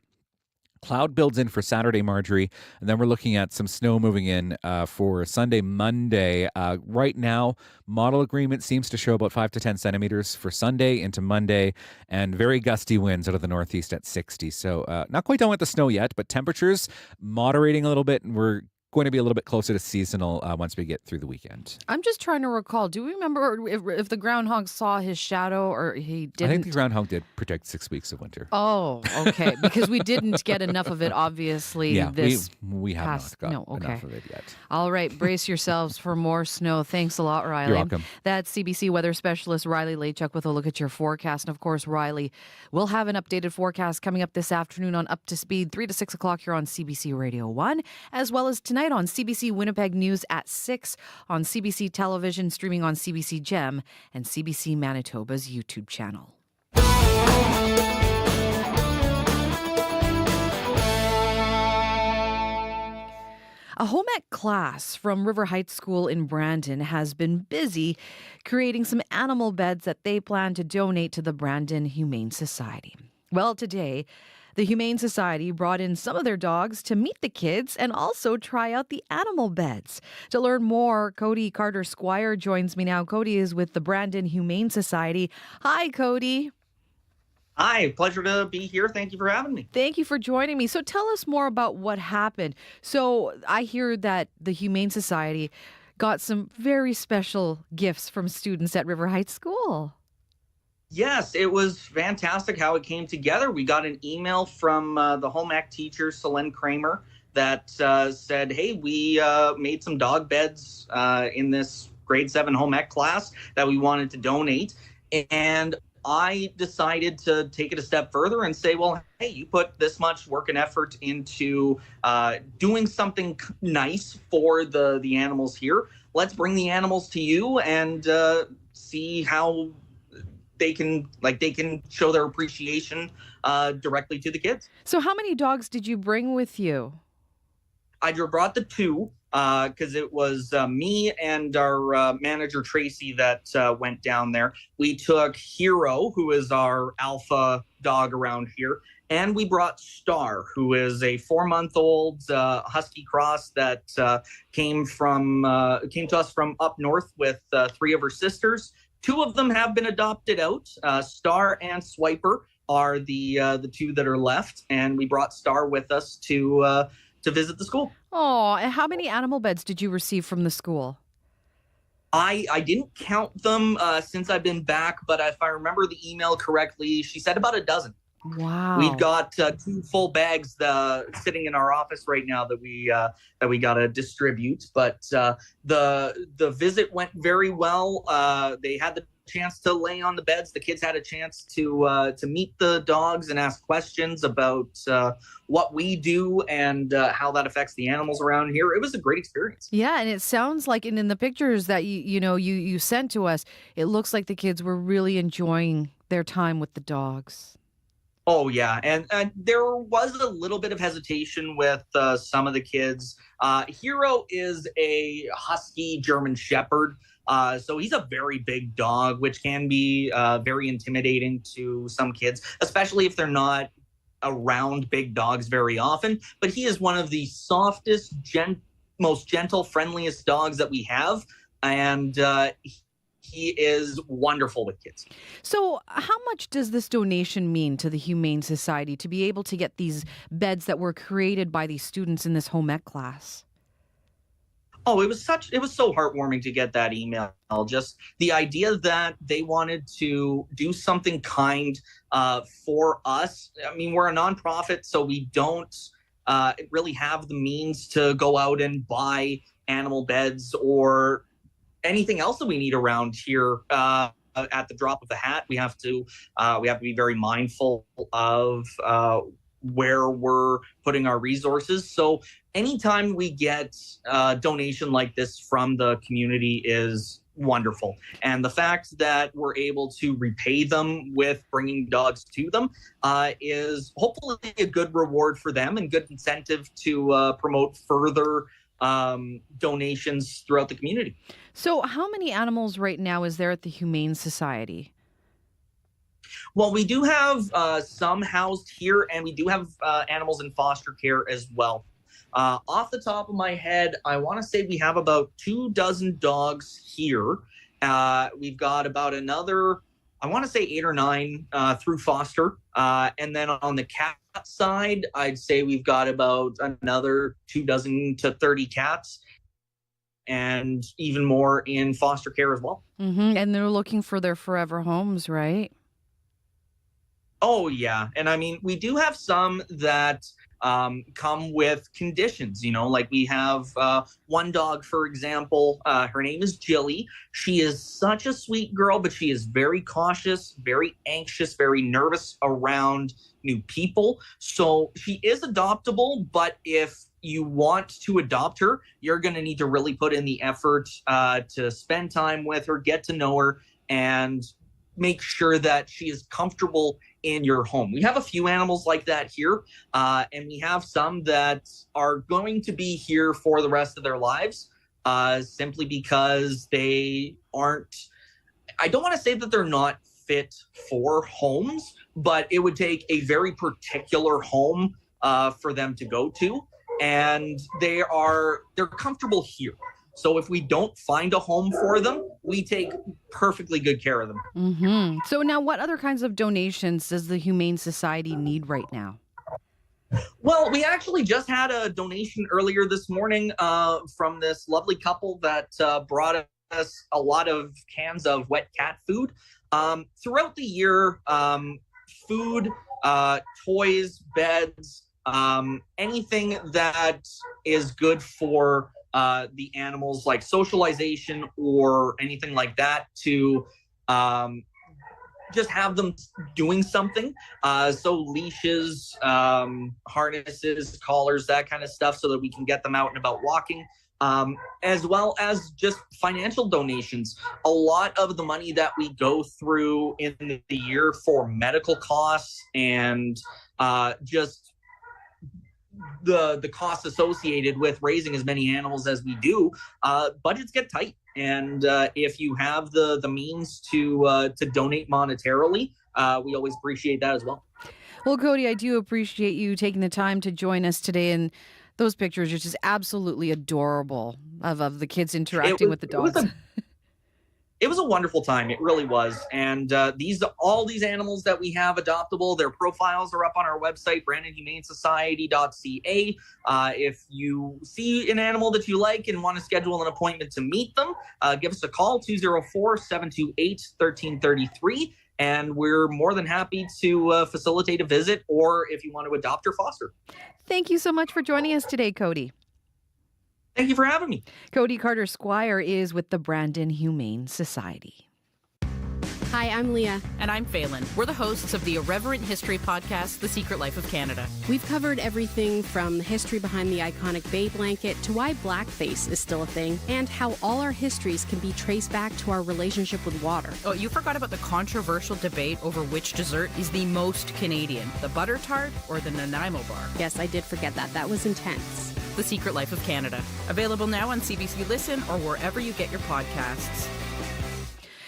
Cloud builds in for Saturday, Marjorie, and then we're looking at some snow moving in for Sunday, Monday. Right now, model agreement seems to show about 5 to 10 centimeters for Sunday into Monday, and very gusty winds out of the northeast at 60. So not quite done with the snow yet, but temperatures moderating a little bit, and we're going to be a little bit closer to seasonal once we get through the weekend. I'm just trying to recall. Do we remember if the groundhog saw his shadow or he didn't? I think the groundhog did predict 6 weeks of winter. Oh, okay. Because we didn't get enough of it, obviously. Yeah, this we have past, not got enough of it yet. All right. Brace yourselves for more snow. Thanks a lot, Riley. You're welcome. That's CBC weather specialist Riley Laychuk with a look at your forecast. And of course, Riley will have an updated forecast coming up this afternoon on Up to Speed, 3 to 6 o'clock here on CBC Radio 1, as well as tonight on CBC Winnipeg News at 6, on CBC Television, streaming on CBC Gem and CBC Manitoba's YouTube channel. A home ec class from River Heights School in Brandon has been busy creating some animal beds that they plan to donate to the Brandon Humane Society. Well, today, the Humane Society brought in some of their dogs to meet the kids and also try out the animal beds. To learn more, Cody Carter-Squire joins me now. Cody is with the Brandon Humane Society. Hi, Cody. Hi, pleasure to be here. Thank you for having me. Thank you for joining me. So tell us more about what happened. So I hear that the Humane Society got some very special gifts from students at River Heights School. Yes, it was fantastic how it came together. We got an email from the home ec teacher, Selene Kramer, that said, hey, we made some dog beds in this grade 7 home ec class that we wanted to donate. And I decided to take it a step further and say, well, hey, you put this much work and effort into doing something nice for the animals here. Let's bring the animals to you and see how they can show their appreciation directly to the kids. So how many dogs did you bring with you? I brought the 2 because it was me and our manager, Tracy, that went down there. We took Hero, who is our alpha dog around here, And we brought Star, who is a 4-month-old husky cross that came to us from up north with 3 of her sisters. 2 of them have been adopted out. Star and Swiper are the 2 that are left, and we brought Star with us to visit the school. Oh, and how many animal beds did you receive from the school? I didn't count them since I've been back, but if I remember the email correctly, she said about a dozen. Wow. We've got 2 full bags sitting in our office right now that we got to distribute. But the visit went very well. They had the chance to lay on the beds. The kids had a chance to meet the dogs and ask questions about what we do and how that affects the animals around here. It was a great experience. Yeah, and it sounds like, and in the pictures that you sent to us, it looks like the kids were really enjoying their time with the dogs. Oh, yeah. And there was a little bit of hesitation with some of the kids. Hero is a husky German Shepherd. So he's a very big dog, which can be very intimidating to some kids, especially if they're not around big dogs very often. But he is one of the softest, most gentle, friendliest dogs that we have. And he is wonderful with kids. So how much does this donation mean to the Humane Society to be able to get these beds that were created by these students in this home ec class? Oh, it was so heartwarming to get that email. Just the idea that they wanted to do something kind for us. I mean, we're a nonprofit, so we don't really have the means to go out and buy animal beds or anything else that we need around here at the drop of a hat. We have to be very mindful of where we're putting our resources. So anytime we get a donation like this from the community is wonderful. And the fact that we're able to repay them with bringing dogs to them is hopefully a good reward for them and good incentive to promote further donations throughout the community. So how many animals right now is there at the Humane Society? Well, we do have some housed here, and we do have animals in foster care as well. Off the top of my head, I want to say we have about 24 dogs here. We've got about another, I want to say 8 or 9 through foster. And then on the cat side, I'd say we've got about another 24 to 30 cats and even more in foster care as well. Mm-hmm. And they're looking for their forever homes, right? Oh, yeah. And I mean, we do have some that come with conditions, like we have one dog, for example, her name is Jilly. She is such a sweet girl, but she is very cautious, very anxious, very nervous around new people. So she is adoptable, but if you want to adopt her, you're going to need to really put in the effort to spend time with her, get to know her, and make sure that she is comfortable in your home. We have a few animals like that here, and we have some that are going to be here for the rest of their lives, simply because they aren't, I don't want to say that they're not fit for homes, but it would take a very particular home for them to go to, and they're comfortable here. So if we don't find a home for them, we take perfectly good care of them. Mm-hmm. So now what other kinds of donations does the Humane Society need right now? Well, we actually just had a donation earlier this morning from this lovely couple that brought us a lot of cans of wet cat food. Throughout the year, food, toys, beds, anything that is good for the animals, like socialization or anything like that, to just have them doing something. So leashes, harnesses, collars, that kind of stuff, so that we can get them out and about walking, as well as just financial donations. A lot of the money that we go through in the year for medical costs and just the costs associated with raising as many animals as we do, budgets get tight. And if you have the means to donate monetarily, we always appreciate that as well. Well, Cody, I do appreciate you taking the time to join us today. And those pictures are just absolutely adorable of the kids interacting with the dogs. It was a wonderful time. It really was. And all these animals that we have adoptable, their profiles are up on our website, brandonhumanesociety.ca. If you see an animal that you like and want to schedule an appointment to meet them, give us a call, 204-728-1333. And we're more than happy to facilitate a visit, or if you want to adopt or foster. Thank you so much for joining us today, Cody. Thank you for having me. Cody Carter Squire is with the Brandon Humane Society. Hi, I'm Leah. And I'm Phelan. We're the hosts of the irreverent history podcast, The Secret Life of Canada. We've covered everything from the history behind the iconic Bay blanket to why blackface is still a thing, and how all our histories can be traced back to our relationship with water. Oh, you forgot about the controversial debate over which dessert is the most Canadian, the butter tart or the Nanaimo bar. Yes, I did forget that. That was intense. The Secret Life of Canada. Available now on CBC Listen or wherever you get your podcasts.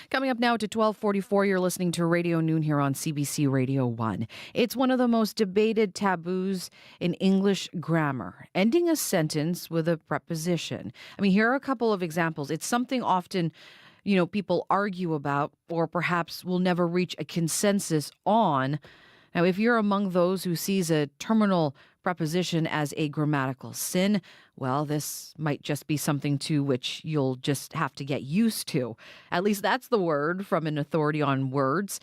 Coming up now to 12:44, you're listening to Radio Noon here on CBC Radio 1. It's one of the most debated taboos in English grammar, ending a sentence with a preposition. I mean, here are a couple of examples. It's something often, people argue about or perhaps will never reach a consensus on. Now, if you're among those who sees a terminal preposition as a grammatical sin, well, this might just be something to which you'll just have to get used to. At least that's the word from an authority on words,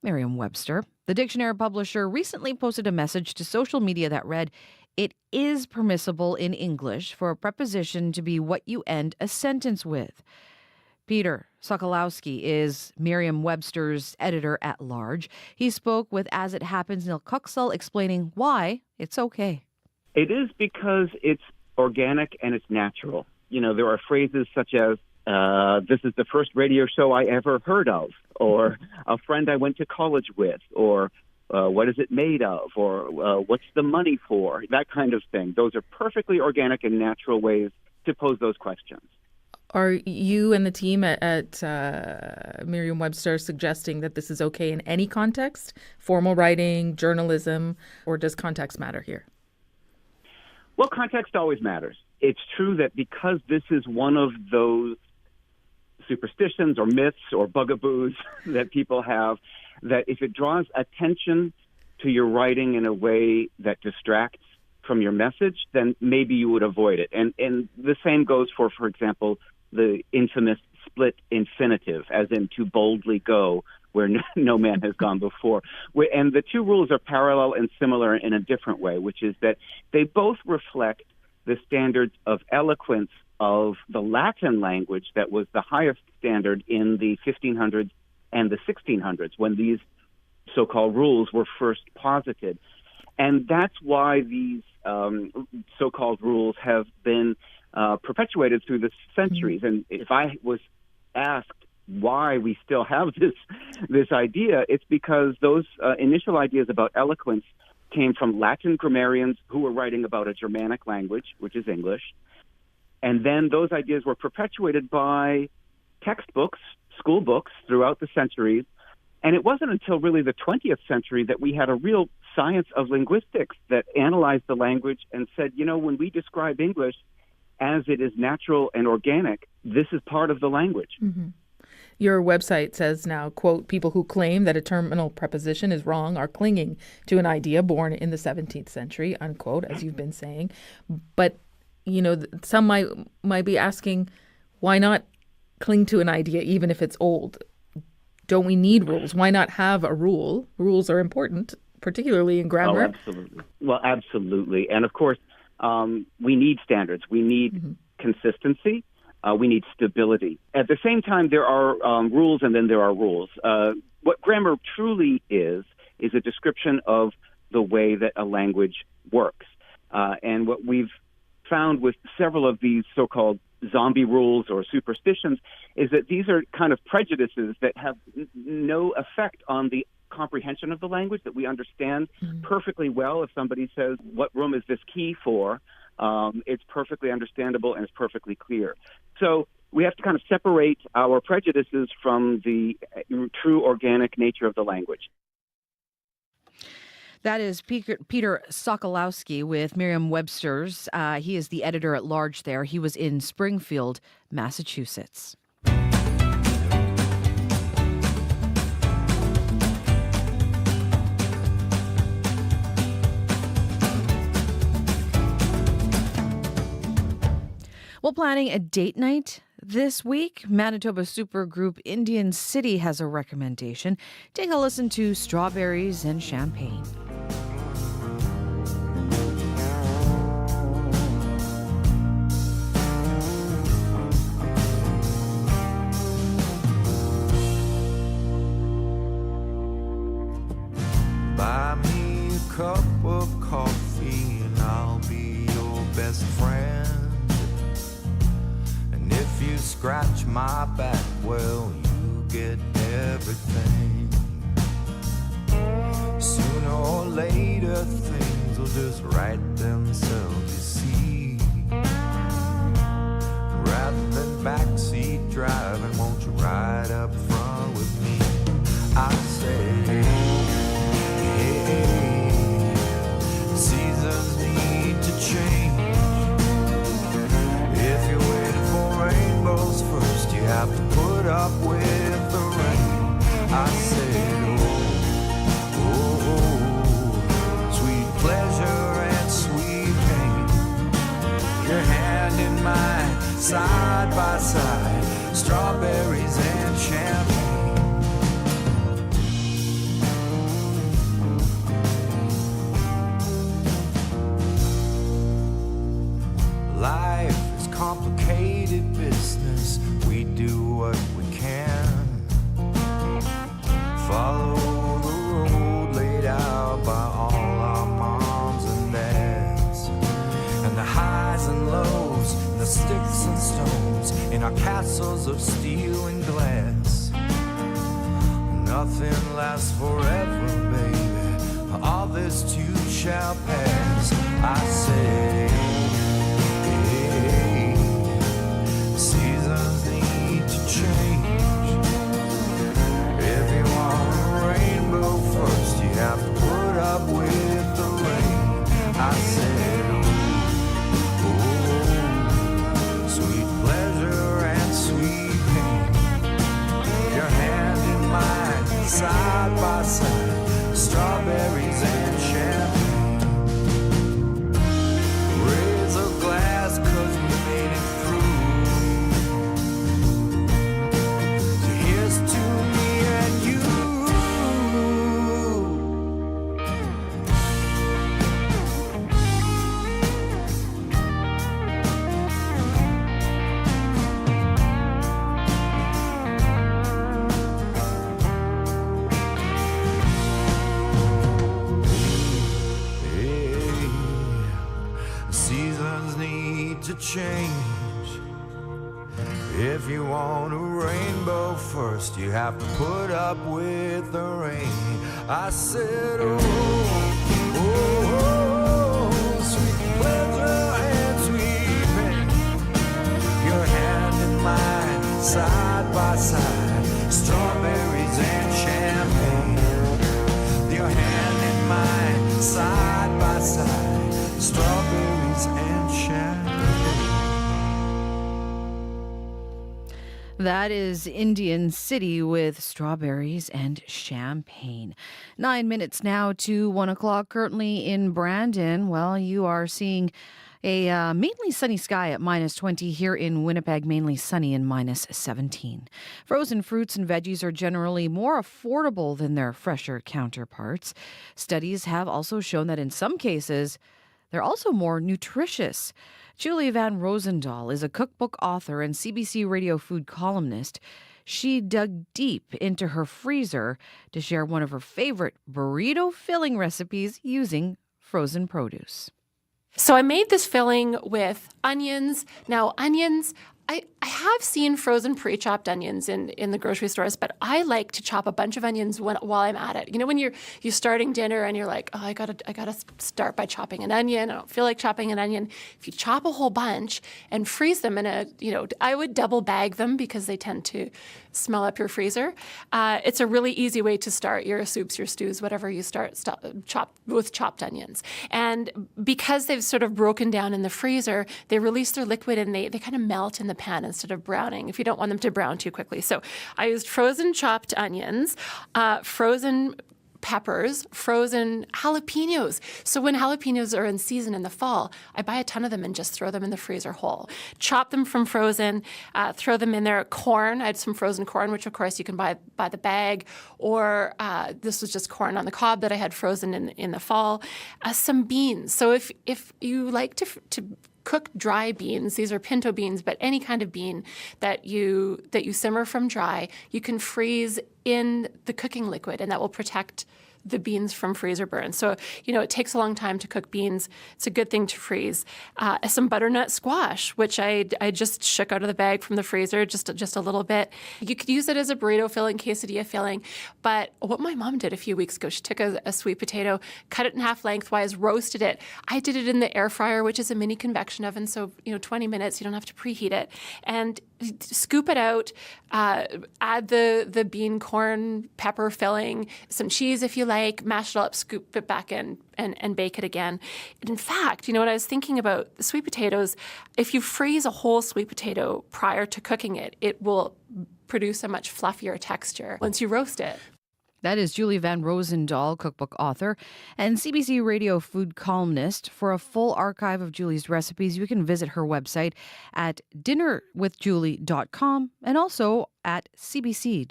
Merriam-Webster. The dictionary publisher recently posted a message to social media that read, "It is permissible in English for a preposition to be what you end a sentence with." Peter Sokolowski is Merriam-Webster's editor-at-large. He spoke with As It Happens Neil Kuxel, explaining why it's okay. It is because it's organic and it's natural. There are phrases such as, this is the first radio show I ever heard of, or a friend I went to college with, or what is it made of, or what's the money for, that kind of thing. Those are perfectly organic and natural ways to pose those questions. Are you and the team at Merriam-Webster suggesting that this is okay in any context, formal writing, journalism, or does context matter here? Well, context always matters. It's true that because this is one of those superstitions or myths or bugaboos that people have, that if it draws attention to your writing in a way that distracts from your message, then maybe you would avoid it. And the same goes for example, the infamous split infinitive, as in to boldly go where no man has gone before. And the two rules are parallel and similar in a different way, which is that they both reflect the standards of eloquence of the Latin language that was the highest standard in the 1500s and the 1600s, when these so-called rules were first posited. And that's why these so-called rules have been perpetuated through the centuries. And if I was asked why we still have this idea, it's because those initial ideas about eloquence came from Latin grammarians who were writing about a Germanic language, which is English. And then those ideas were perpetuated by textbooks, school books throughout the centuries. And it wasn't until really the 20th century that we had a real science of linguistics that analyzed the language and said, when we describe English as it is natural and organic, this is part of the language. Mm-hmm. Your website says now, quote, people who claim that a terminal preposition is wrong are clinging to an idea born in the 17th century, unquote, as you've been saying. But, some might be asking, why not cling to an idea even if it's old? Don't we need rules? Why not have a rule? Rules are important, particularly in grammar. Oh, absolutely. Well, absolutely. And of course, we need standards. We need consistency. We need stability. At the same time, there are rules and then there are rules. What grammar truly is a description of the way that a language works. And what we've found with several of these so-called zombie rules or superstitions is that these are kind of prejudices that have no effect on the comprehension of the language, that we understand perfectly well. If somebody says, what room is this key for? It's perfectly understandable and it's perfectly clear. So we have to kind of separate our prejudices from the true organic nature of the language. That is Peter Sokolowski with Merriam-Webster's. He is the editor-at-large there. He was in Springfield, Massachusetts. Well, planning a date night this week, Manitoba supergroup Indian City has a recommendation. Take a listen to Strawberries and Champagne. Buy me a cup of coffee and I'll be your best friend. And if you scratch my back, well, you get everything. Sooner or later, things will just right themselves, you see. Rather than backseat driving, won't you ride up front with me? I say, seasons need to change. If you're waiting for rainbows first, you have to put up with the rain. I said, sweet pleasure and sweet pain. Your hand in mine, side by side, strawberries and champagne. Life is complicated business. We do what we can. Follow the road laid out by all our moms and dads. And the highs and lows, and the sticks and stones in our castles of steel and glass. Nothing lasts forever, baby. All this too shall pass. I say, seasons need to change. If you want a rainbow first, you have to put up with the rain. I said, sweet pleasure and sweet pain. Your hand in mine, side by side, strawberries and champagne. Raise a glass 'cause we made it through. To me and you. Hey, seasons need to change. If you want a rainbow first, you have to put up with the rain. I said, sweet pleasure and sweet pain. Your hand in mine, side by side, strawberries and champagne. Your hand in mine, side by side, strawberries and champagne. That is Indian City with Strawberries and Champagne. 9 minutes now to 1 o'clock. Currently in Brandon, well, you are seeing a mainly sunny sky at -20. Here in Winnipeg, mainly sunny and -17. Frozen fruits and veggies are generally more affordable than their fresher counterparts. Studies have also shown that in some cases, they're also more nutritious. Julie Van Rosendahl is a cookbook author and CBC radio food columnist. She dug deep into her freezer to share one of her favorite burrito filling recipes using frozen produce. So I made this filling with onions. Now, onions, I have seen frozen pre-chopped onions in the grocery stores, but I like to chop a bunch of onions while I'm at it. You know, when you're starting dinner and you're like, oh, I gotta start by chopping an onion. I don't feel like chopping an onion. If you chop a whole bunch and freeze them I would double bag them because they tend to smell up your freezer. It's a really easy way to start your soups, your stews, whatever you chop with chopped onions. And because they've sort of broken down in the freezer, they release their liquid and they kind of melt in the pan instead of browning if you don't want them to brown too quickly. So I used frozen chopped onions, frozen peppers, frozen jalapenos. So when jalapenos are in season in the fall, I buy a ton of them and just throw them in the freezer whole. Chop them from frozen, throw them in there. Corn, I had some frozen corn, which of course you can buy by the bag, or this was just corn on the cob that I had frozen in the fall. Some beans. So if you like to cook dry beans, these are pinto beans, but any kind of bean that you simmer from dry, you can freeze in the cooking liquid, and that will protect the beans from freezer burn. So, it takes a long time to cook beans. It's a good thing to freeze. Some butternut squash, which I just shook out of the bag from the freezer, just a little bit. You could use it as a burrito filling, quesadilla filling. But what my mom did a few weeks ago, she took a sweet potato, cut it in half lengthwise, roasted it. I did it in the air fryer, which is a mini convection oven. So, 20 minutes, you don't have to preheat it. And scoop it out, add the bean, corn, pepper filling, some cheese if you like, mash it up, scoop it back in, and bake it again. In fact, when I was thinking about the sweet potatoes, if you freeze a whole sweet potato prior to cooking it, it will produce a much fluffier texture once you roast it. That is Julie Van Rosendaal, cookbook author and CBC Radio food columnist. For a full archive of Julie's recipes, you can visit her website at dinnerwithjulie.com and also at cbc.ca/Calgary.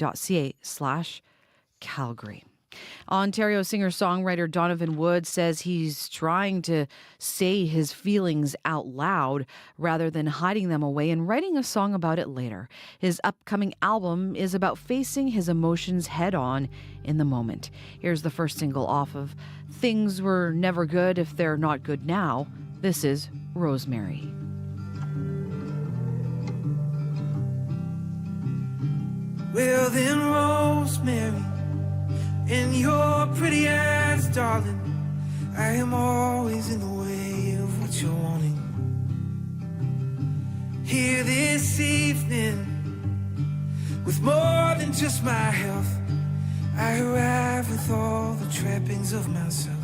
Ontario singer-songwriter Donovan Wood says he's trying to say his feelings out loud rather than hiding them away and writing a song about it later. His upcoming album is about facing his emotions head-on in the moment. Here's the first single off of Things Were Never Good If They're Not Good Now. This is Rosemary. Well then, Rosemary, in your pretty eyes, darling, I am always in the way of what you're wanting. Here this evening, with more than just my health, I arrive with all the trappings of myself.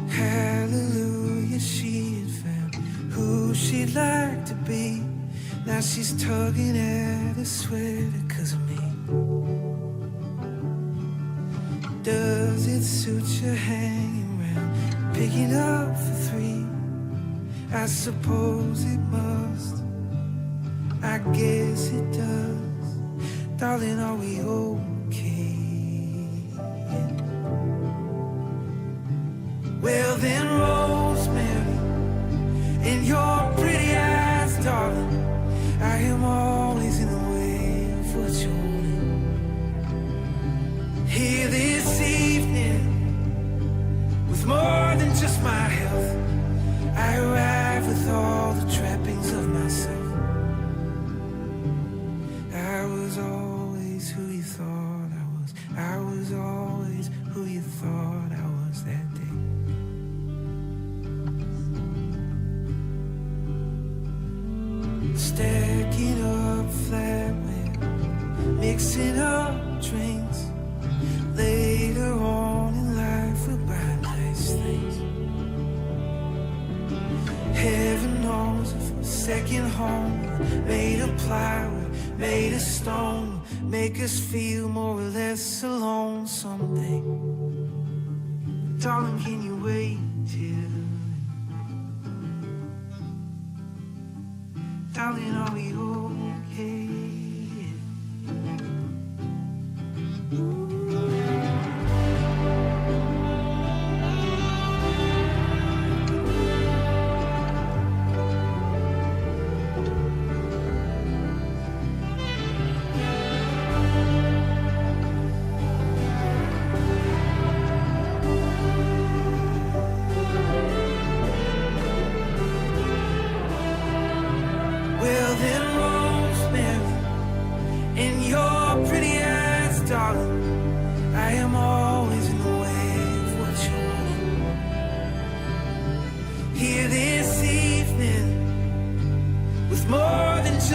Hallelujah, she had found who she'd like to be. Now she's tugging at a sweater 'cause of me. Does it suit you hanging around, picking up for three? I suppose it must, I guess it does. Darling, are we okay? Well then, Rosemary, in your pretty eyes, darling, I am always in the way of what you're wanting. Here this evening, with more than just my health, I arrive with all the trappings of myself. I was always who you thought I was. I was always who you thought I was that day. Stacking up flatware, mixing up drinks. Later on in life we'll buy nice things. Heaven knows if a second home made of plywood, made of stone, make us feel more or less alone someday. Darling, can you wait till? Darling, are we okay?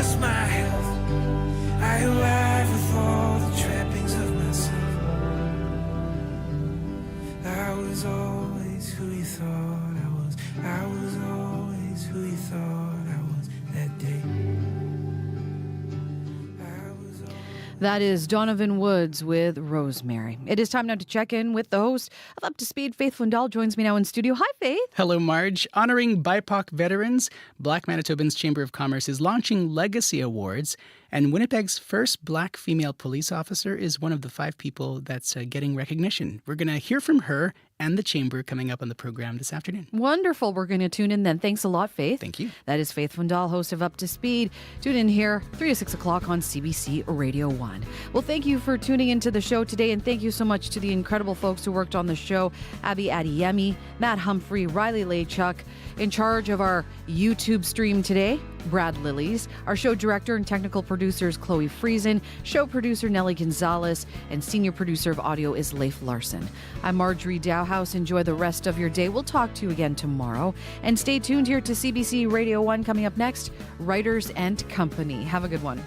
just my health. I arrive with all the trappings of myself. I was always who you thought I was. I was always who you thought I was that day. That is Donovan Woods with Rosemary. It is time now to check in with the host of Up to Speed. Faith Fundal joins me now in studio. Hi, Faith. Hello, Marge. Honoring BIPOC veterans, Black Manitobans Chamber of Commerce is launching Legacy Awards, and Winnipeg's first Black female police officer is one of the 5 people that's getting recognition. We're going to hear from her and the Chamber coming up on the program this afternoon. Wonderful. We're going to tune in then. Thanks a lot, Faith. Thank you. That is Faith Fundal, host of Up to Speed. Tune in here 3 to 6 o'clock on CBC Radio 1. Well, thank you for tuning into the show today, and thank you so much to the incredible folks who worked on the show. Abby Adiyemi, Matt Humphrey, Riley Laychuk. In charge of our YouTube stream today, Brad Lillies. Our show director and technical producers, Chloe Friesen. Show producer, Nellie Gonzalez. And senior producer of audio is Leif Larson. I'm Marjorie Dowhouse. Enjoy the rest of your day. We'll talk to you again tomorrow. And stay tuned here to CBC Radio 1. Coming up next, Writers and Company. Have a good one.